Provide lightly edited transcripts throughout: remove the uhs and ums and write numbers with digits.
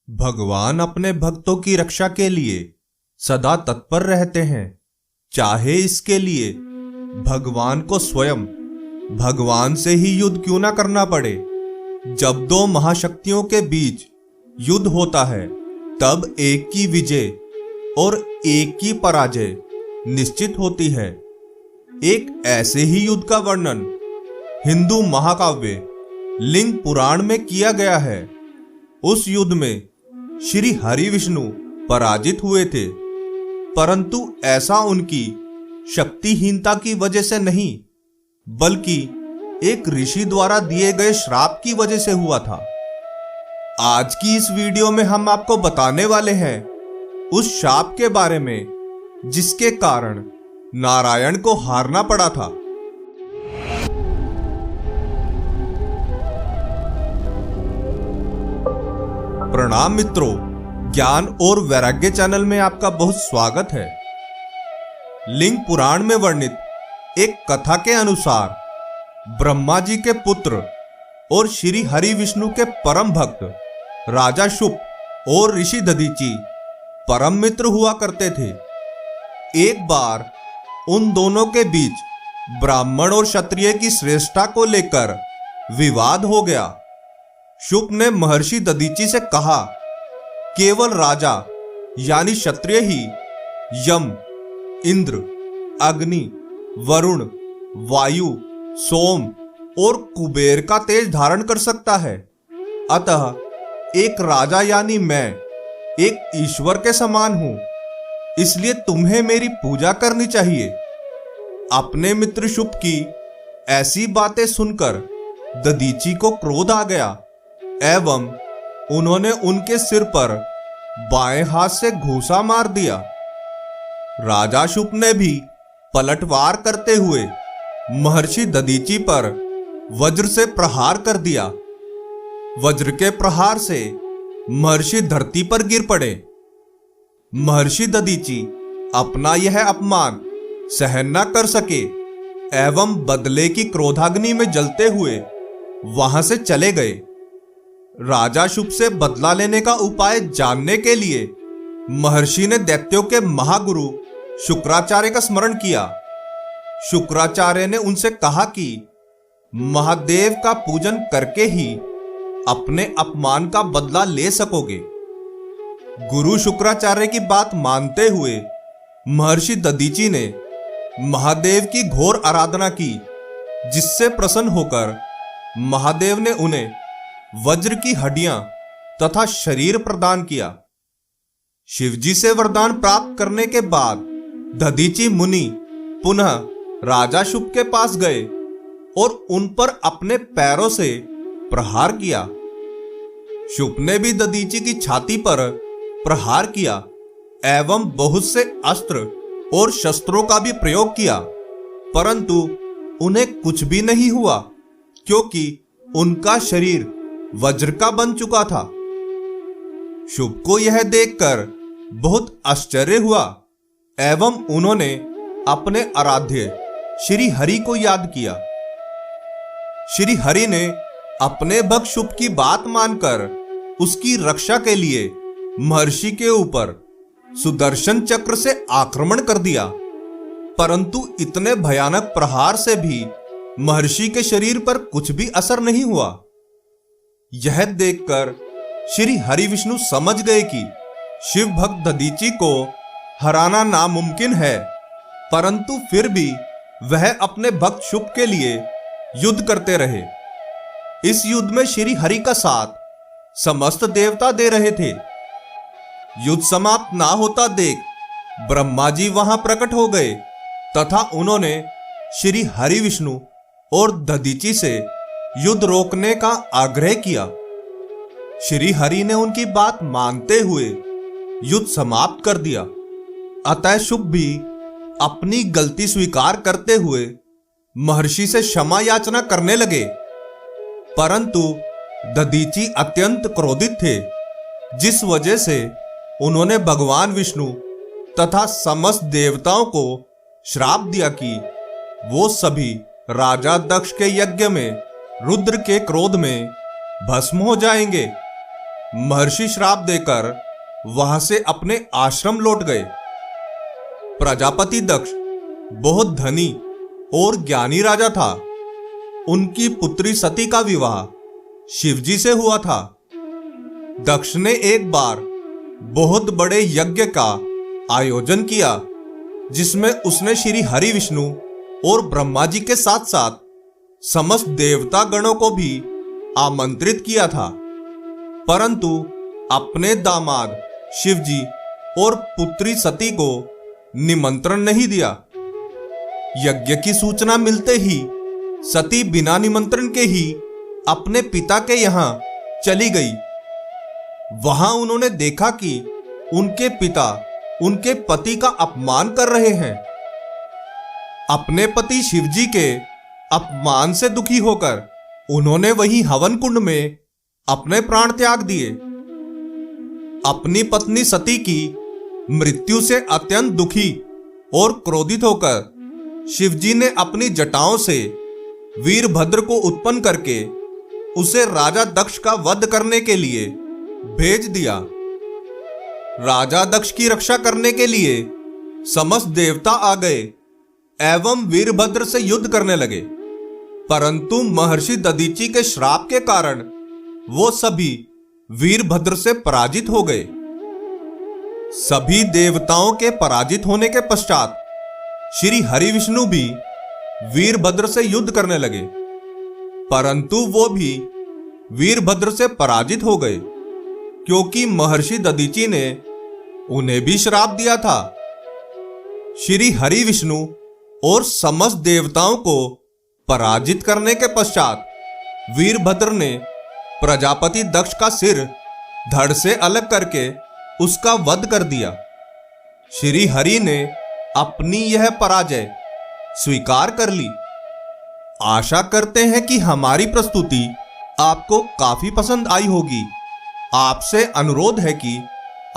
भगवान अपने भक्तों की रक्षा के लिए सदा तत्पर रहते हैं, चाहे इसके लिए भगवान को स्वयं भगवान से ही युद्ध क्यों ना करना पड़े। जब दो महाशक्तियों के बीच युद्ध होता है तब एक की विजय और एक की पराजय निश्चित होती है। एक ऐसे ही युद्ध का वर्णन हिंदू महाकाव्य लिंग पुराण में किया गया है। उस युद्ध में श्री हरि विष्णु पराजित हुए थे, परंतु ऐसा उनकी शक्तिहीनता की वजह से नहीं, बल्कि एक ऋषि द्वारा दिए गए श्राप की वजह से हुआ था। आज की इस वीडियो में हम आपको बताने वाले हैं उस शाप के बारे में जिसके कारण नारायण को हारना पड़ा था। प्रणाम मित्रों, ज्ञान और वैराग्य चैनल में आपका बहुत स्वागत है। लिंग पुराण में वर्णित एक कथा के अनुसार ब्रह्मा जी के पुत्र और श्री हरि विष्णु के परम भक्त राजा शुप और ऋषि दधीची परम मित्र हुआ करते थे। एक बार उन दोनों के बीच ब्राह्मण और क्षत्रिय की श्रेष्ठता को लेकर विवाद हो गया। शुक ने महर्षि दधीची से कहा, केवल राजा यानी क्षत्रिय ही यम, इंद्र, अग्नि, वरुण, वायु, सोम और कुबेर का तेज धारण कर सकता है। अतः एक राजा यानी मैं एक ईश्वर के समान हूं, इसलिए तुम्हें मेरी पूजा करनी चाहिए। अपने मित्र शुक की ऐसी बातें सुनकर दधीची को क्रोध आ गया एवं उन्होंने उनके सिर पर बाएं हाथ से घूंसा मार दिया। राजा शुक ने भी पलटवार करते हुए महर्षि दधीची पर वज्र से प्रहार कर दिया। वज्र के प्रहार से महर्षि धरती पर गिर पड़े। महर्षि दधीची अपना यह अपमान सहन न कर सके एवं बदले की क्रोधाग्नि में जलते हुए वहां से चले गए। राजा शुभ से बदला लेने का उपाय जानने के लिए महर्षि ने दैत्यों के महागुरु शुक्राचार्य का स्मरण किया। शुक्राचार्य ने उनसे कहा कि महादेव का पूजन करके ही अपने अपमान का बदला ले सकोगे। गुरु शुक्राचार्य की बात मानते हुए महर्षि दधीची ने महादेव की घोर आराधना की, जिससे प्रसन्न होकर महादेव ने उन्हें वज्र की हड्डियां तथा शरीर प्रदान किया। शिवजी से वरदान प्राप्त करने के बाद दधीची मुनि पुनः राजा शुभ के पास गए और उन पर अपने पैरों से प्रहार किया। शुभ ने भी दधीची की छाती पर प्रहार किया एवं बहुत से अस्त्र और शस्त्रों का भी प्रयोग किया, परंतु उन्हें कुछ भी नहीं हुआ, क्योंकि उनका शरीर वज्र का बन चुका था। शुभ को यह देखकर बहुत आश्चर्य हुआ एवं उन्होंने अपने आराध्य श्री हरि को याद किया। श्री हरि ने अपने भक्त शुभ की बात मानकर उसकी रक्षा के लिए महर्षि के ऊपर सुदर्शन चक्र से आक्रमण कर दिया, परंतु इतने भयानक प्रहार से भी महर्षि के शरीर पर कुछ भी असर नहीं हुआ। यह देखकर श्री हरि विष्णु समझ गए कि शिव भक्त दधीची को हराना नामुमकिन है, परंतु फिर भी वह अपने भक्त शुभ के लिए युद्ध करते रहे। इस युद्ध में श्री हरि का साथ समस्त देवता दे रहे थे। युद्ध समाप्त ना होता देख ब्रह्मा जी वहां प्रकट हो गए तथा उन्होंने श्री हरि विष्णु और दधीची से युद्ध रोकने का आग्रह किया। श्री हरि ने उनकी बात मानते हुए युद्ध समाप्त कर दिया। अतः शुभ भी अपनी गलती स्वीकार करते हुए महर्षि से क्षमा याचना करने लगे, परंतु दधीची अत्यंत क्रोधित थे, जिस वजह से उन्होंने भगवान विष्णु तथा समस्त देवताओं को श्राप दिया कि वो सभी राजा दक्ष के यज्ञ में रुद्र के क्रोध में भस्म हो जाएंगे। महर्षि श्राप देकर वहां से अपने आश्रम लौट गए। प्रजापति दक्ष बहुत धनी और ज्ञानी राजा था। उनकी पुत्री सती का विवाह शिवजी से हुआ था। दक्ष ने एक बार बहुत बड़े यज्ञ का आयोजन किया, जिसमें उसने श्री हरि विष्णु और ब्रह्मा जी के साथ साथ समस्त देवता गणों को भी आमंत्रित किया था, परंतु अपने दामाद शिवजी और पुत्री सती को निमंत्रण नहीं दिया। यज्ञ की सूचना मिलते ही सती बिना निमंत्रण के ही अपने पिता के यहां चली गई। वहां उन्होंने देखा कि उनके पिता उनके पति का अपमान कर रहे हैं। अपने पति शिवजी के अपमान से दुखी होकर उन्होंने वही हवन कुंड में अपने प्राण त्याग दिए। अपनी पत्नी सती की मृत्यु से अत्यंत दुखी और क्रोधित होकर शिवजी ने अपनी जटाओं से वीरभद्र को उत्पन्न करके उसे राजा दक्ष का वध करने के लिए भेज दिया। राजा दक्ष की रक्षा करने के लिए समस्त देवता आ गए एवं वीरभद्र से युद्ध करने लगे, परंतु महर्षि दधीचि के श्राप के कारण वो सभी वीरभद्र से पराजित हो गए। सभी देवताओं के पराजित होने के पश्चात श्री हरि विष्णु भी वीरभद्र से युद्ध करने लगे, परंतु वो भी वीरभद्र से पराजित हो गए, क्योंकि महर्षि दधीचि ने उन्हें भी श्राप दिया था। श्री हरि विष्णु और समस्त देवताओं को पराजित करने के पश्चात वीरभद्र ने प्रजापति दक्ष का सिर धड़ से अलग करके उसका वध कर दिया। श्री हरि ने अपनी यह पराजय स्वीकार कर ली। आशा करते हैं कि हमारी प्रस्तुति आपको काफी पसंद आई होगी। आपसे अनुरोध है कि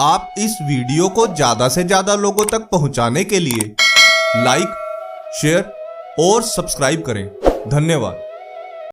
आप इस वीडियो को ज्यादा से ज्यादा लोगों तक पहुंचाने के लिए लाइक, शेयर और सब्सक्राइब करें। धन्यवाद।